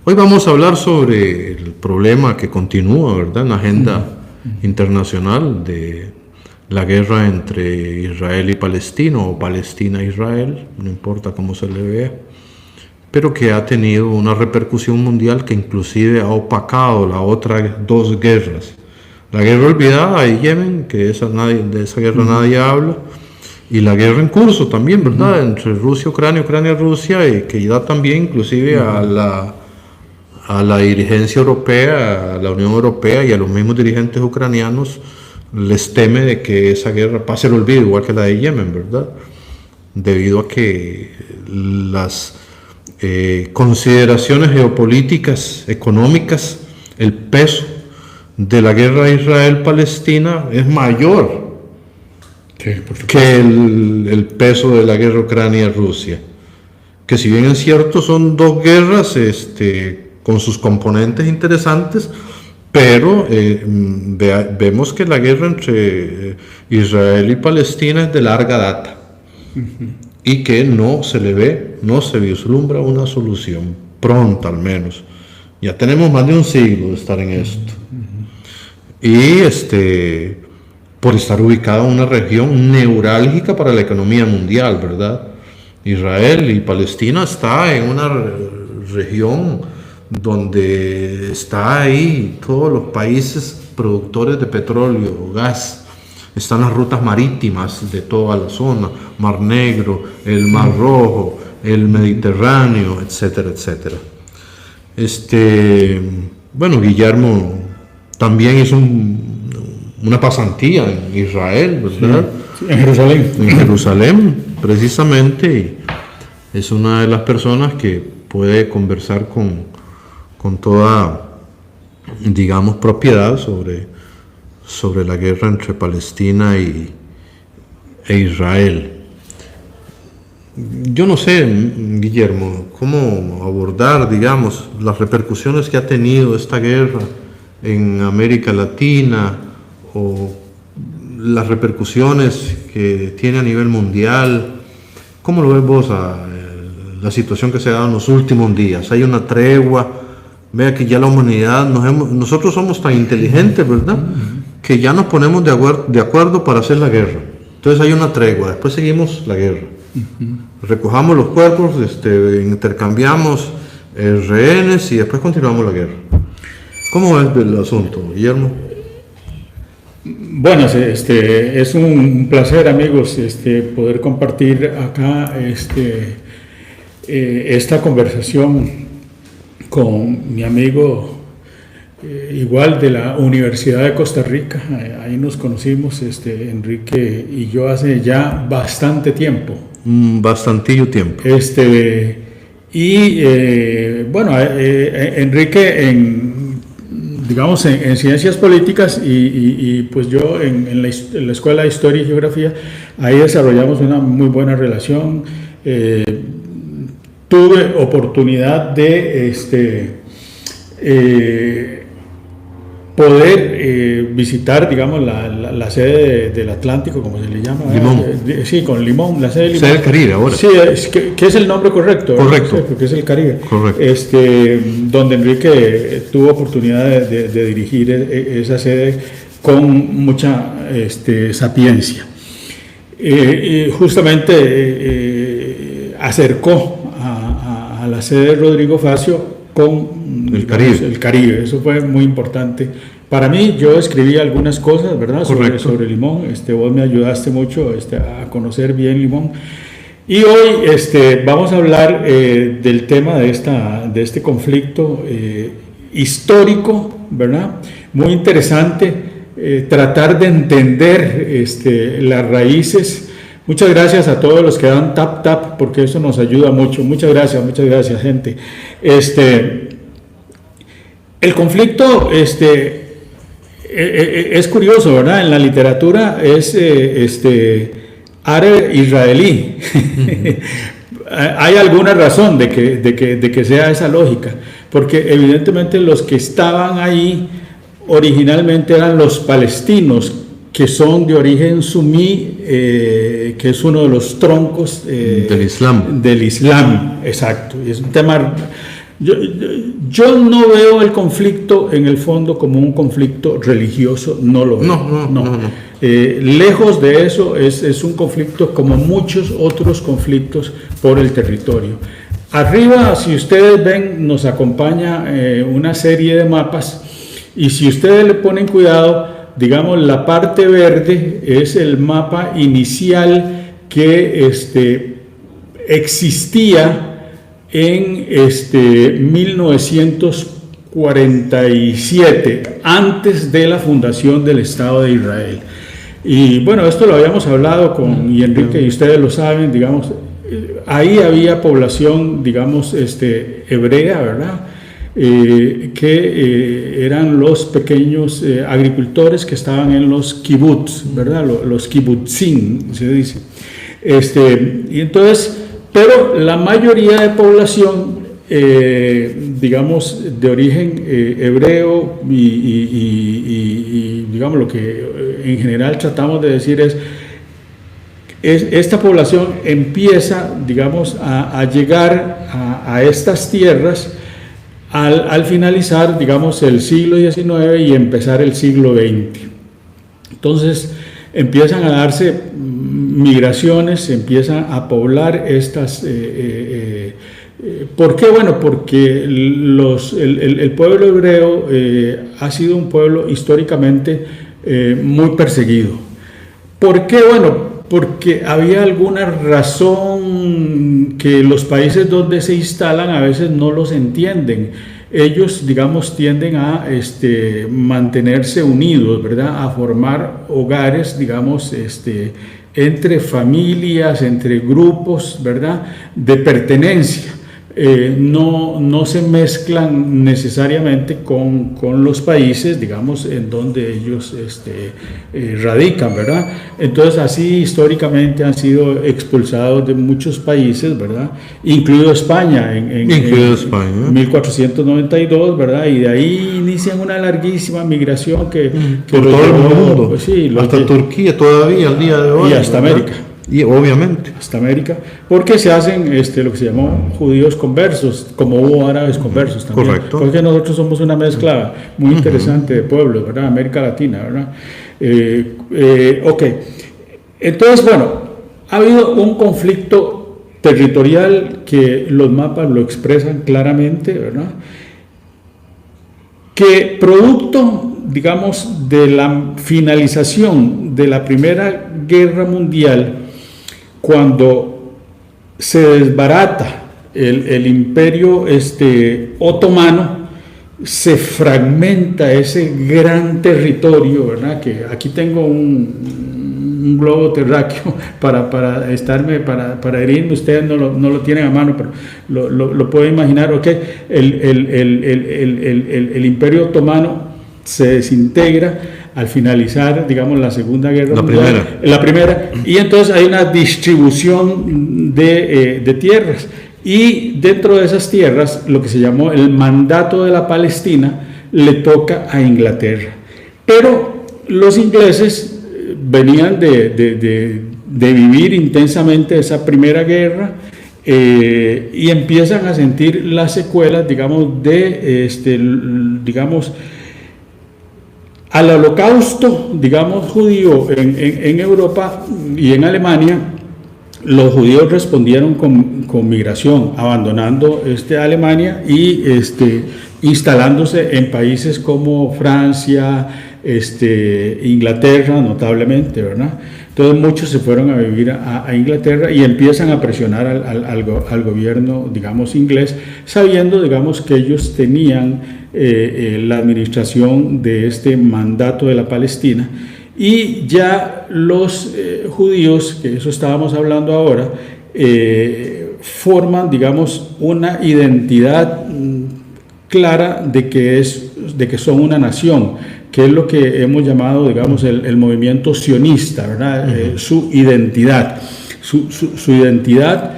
Hoy vamos a hablar sobre el problema que continúa, ¿verdad?, en la agenda internacional de la guerra entre Israel y Palestina, o Palestina-Israel, no importa cómo se le vea, pero que ha tenido una repercusión mundial que inclusive ha opacado las otras dos guerras. La guerra olvidada de Yemen, que de esa guerra nadie habla, y la guerra en curso también, ¿verdad?, entre Rusia, Ucrania, Rusia, y que da también inclusive a la dirigencia europea, a la Unión Europea y a los mismos dirigentes ucranianos, les teme de que esa guerra pase al olvido, igual que la de Yemen, ¿verdad?, debido a que las consideraciones geopolíticas, económicas, el peso de la guerra Israel-Palestina es mayor que el peso de la guerra Ucrania-Rusia, que si bien es cierto son dos guerras con sus componentes interesantes, pero vemos que la guerra entre Israel y Palestina es de larga data y que no se vislumbra una solución pronta, al menos. Ya tenemos más de un siglo de estar en esto. Y por estar ubicada en una región neurálgica para la economía mundial, ¿verdad? Israel y Palestina está en una región donde está ahí todos los países productores de petróleo, gas. Están las rutas marítimas de toda la zona, Mar Negro, el Mar Rojo, el Mediterráneo, etcétera, etcétera. Bueno, Guillermo también hizo una pasantía en Israel, ¿verdad? Sí, en Jerusalén. En Jerusalén, precisamente, y es una de las personas que puede conversar con toda, digamos, propiedad sobre la guerra entre Palestina e Israel. Yo no sé, Guillermo, cómo abordar, digamos, las repercusiones que ha tenido esta guerra en América Latina, o las repercusiones que tiene a nivel mundial. ¿Cómo lo ves vos la situación que se ha dado en los últimos días? Hay una tregua, vea que ya la humanidad, nosotros somos tan inteligentes, ¿verdad?, que ya nos ponemos de acuerdo para hacer la guerra. Entonces hay una tregua, después seguimos la guerra. Recojamos los cuerpos, intercambiamos rehenes y después continuamos la guerra. ¿Cómo ves el asunto, Guillermo? Bueno, es un placer, amigos, poder compartir acá esta conversación con mi amigo, igual de la Universidad de Costa Rica. Ahí nos conocimos, Enrique y yo, hace ya bastante tiempo. Bastantillo tiempo. Bueno, Enrique digamos en ciencias políticas y pues yo en la Escuela de Historia y Geografía, ahí desarrollamos una muy buena relación. Tuve oportunidad de poder visitar, digamos, la sede del Atlántico, como se le llama. Limón. Sí, con Limón, la sede de Limón. Sede del Caribe ahora. Sí, que es el nombre correcto. Correcto. Sí, porque es el Caribe. Correcto. Donde Enrique tuvo oportunidad de dirigir esa sede con mucha sapiencia. Justamente acercó a la sede de Rodrigo Facio con el Caribe. El Caribe. Eso fue muy importante para mí. Yo escribí algunas cosas, ¿verdad?, sobre Limón. Vos me ayudaste mucho a conocer bien Limón. Y hoy vamos a hablar del tema de este conflicto histórico, ¿verdad?, muy interesante, tratar de entender las raíces. Muchas gracias a todos los que dan tap, porque eso nos ayuda mucho. Muchas gracias, gente. El conflicto es curioso, ¿verdad? En la literatura es árabe-israelí. Hay alguna razón de que sea esa lógica, porque evidentemente los que estaban ahí originalmente eran los palestinos, que son de origen sumí, que es uno de los troncos del Islam. Del Islam, exacto. Y es un tema. Yo no veo el conflicto en el fondo como un conflicto religioso, no lo veo. No. Lejos de eso, es un conflicto como muchos otros conflictos por el territorio. Arriba, si ustedes ven, nos acompaña una serie de mapas, y si ustedes le ponen cuidado, digamos, la parte verde es el mapa inicial que existía en 1947, antes de la fundación del Estado de Israel. Y bueno, esto lo habíamos hablado con Enrique, y ustedes lo saben, digamos, ahí había población, digamos, hebrea, ¿verdad? Que eran los pequeños agricultores que estaban en los kibbutz, ¿verdad? Los kibbutzim, se dice. Y entonces, pero la mayoría de población, digamos, de origen hebreo, y digamos lo que en general tratamos de decir es esta población empieza, digamos, a llegar a estas tierras al finalizar, digamos, el siglo XIX y empezar el siglo XX. Entonces empiezan a darse migraciones, se empiezan a poblar estas. ¿Por qué? Bueno, porque el pueblo hebreo ha sido un pueblo históricamente muy perseguido. ¿Por qué? Bueno, porque había alguna razón que los países donde se instalan a veces no los entienden. Ellos, digamos, tienden a mantenerse unidos, ¿verdad? A formar hogares, digamos, entre familias, entre grupos, ¿verdad? De pertenencia. No se mezclan necesariamente con los países, digamos, en donde ellos radican, ¿verdad? Entonces, así históricamente han sido expulsados de muchos países, ¿verdad? Incluido España, en 1492, ¿verdad? Y de ahí inician una larguísima migración que por todo el mundo, pues, sí, hasta Turquía todavía al día de hoy. Y hasta América. Y obviamente. Hasta América, porque se hacen lo que se llamó judíos conversos, como hubo árabes conversos también. Correcto. Porque nosotros somos una mezcla muy interesante de pueblos, ¿verdad? América Latina, ¿verdad? Ok. Entonces, bueno, ha habido un conflicto territorial que los mapas lo expresan claramente, ¿verdad? Que producto, digamos, de la finalización de la Primera Guerra Mundial, cuando se desbarata el imperio otomano, se fragmenta ese gran territorio, ¿verdad? Que aquí tengo un globo terráqueo para herirme, ustedes no lo tienen a mano, pero lo pueden imaginar, ¿ok? El imperio otomano se desintegra al finalizar, digamos, la Segunda Guerra Mundial. La primera, y entonces hay una distribución de tierras, y dentro de esas tierras, lo que se llamó el mandato de la Palestina le toca a Inglaterra. Pero los ingleses venían de vivir intensamente esa Primera Guerra, y empiezan a sentir las secuelas, digamos, digamos, al holocausto, digamos, judío en Europa y en Alemania. Los judíos respondieron con migración, abandonando Alemania y instalándose en países como Francia, Inglaterra, notablemente, ¿verdad? Entonces muchos se fueron a vivir a Inglaterra y empiezan a presionar al gobierno, digamos, inglés, sabiendo, digamos, que ellos tenían la administración de este mandato de la Palestina, y ya los judíos, que eso estábamos hablando ahora, forman, digamos, una identidad clara de que son una nación, que es lo que hemos llamado, digamos, el movimiento sionista, ¿verdad? Su identidad, su identidad,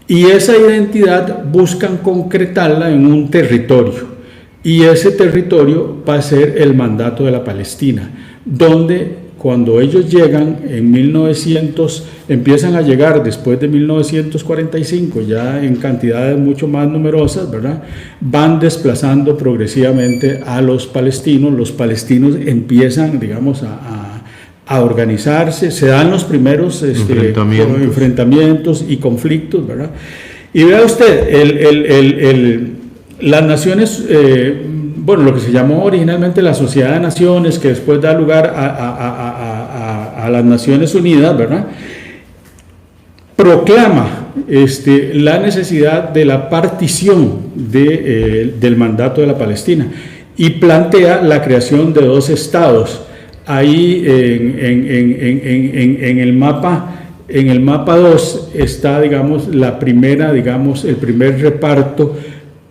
y esa identidad buscan concretarla en un territorio, y ese territorio va a ser el mandato de la Palestina, donde cuando ellos llegan en 1900, empiezan a llegar después de 1945, ya en cantidades mucho más numerosas, ¿verdad? Van desplazando progresivamente a los palestinos empiezan, digamos, a organizarse, se dan los primeros enfrentamientos y conflictos, ¿verdad? Y vea usted, las naciones, bueno, lo que se llamó originalmente la Sociedad de Naciones, que después da lugar a las Naciones Unidas, ¿verdad? Proclama la necesidad de la partición del mandato de la Palestina y plantea la creación de 2 estados. Ahí en el mapa 2 está, digamos, la primera, digamos, el primer reparto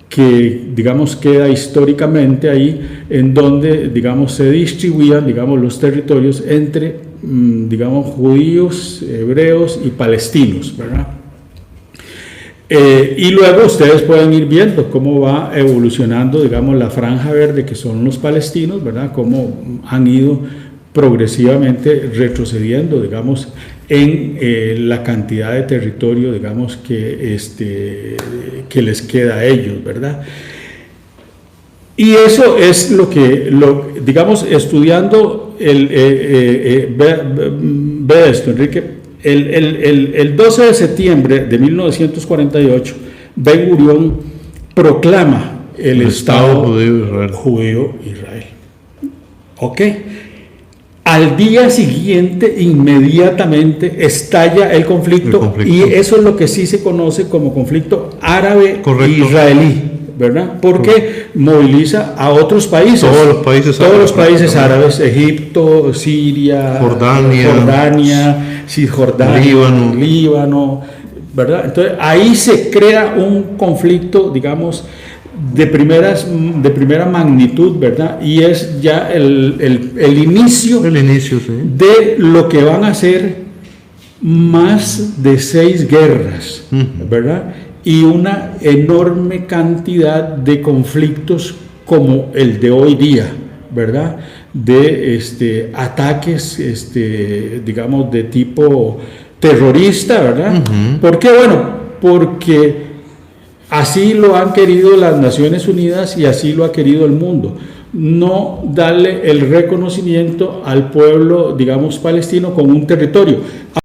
que, digamos, queda históricamente ahí, en donde, digamos, se distribuían, digamos, los territorios entre, digamos, judíos, hebreos y palestinos, ¿verdad? Y luego ustedes pueden ir viendo cómo va evolucionando, digamos, la franja verde, que son los palestinos, ¿verdad? Cómo han ido progresivamente retrocediendo, digamos, en la cantidad de territorio, digamos, que les queda a ellos, ¿verdad? Y eso es lo que, digamos, estudiando, ve esto, Enrique, el 12 de septiembre de 1948, Ben Gurión proclama el Estado judío Israel. ¿Ok? Al día siguiente, inmediatamente, estalla el conflicto, y eso es lo que sí se conoce como conflicto árabe-israelí, ¿verdad? Porque moviliza a otros países. Todos los países árabes, Egipto, Siria, Jordania, Cisjordania, Líbano, ¿verdad? Entonces, ahí se crea un conflicto, digamos, de primera magnitud, ¿verdad? Y es ya el inicio sí, de lo que van a ser más de 6 guerras, ¿verdad? Y una enorme cantidad de conflictos como el de hoy día, ¿verdad? De ataques, digamos, de tipo terrorista, ¿verdad? ¿Por qué? Bueno, porque así lo han querido las Naciones Unidas y así lo ha querido el mundo. No darle el reconocimiento al pueblo, digamos, palestino como un territorio.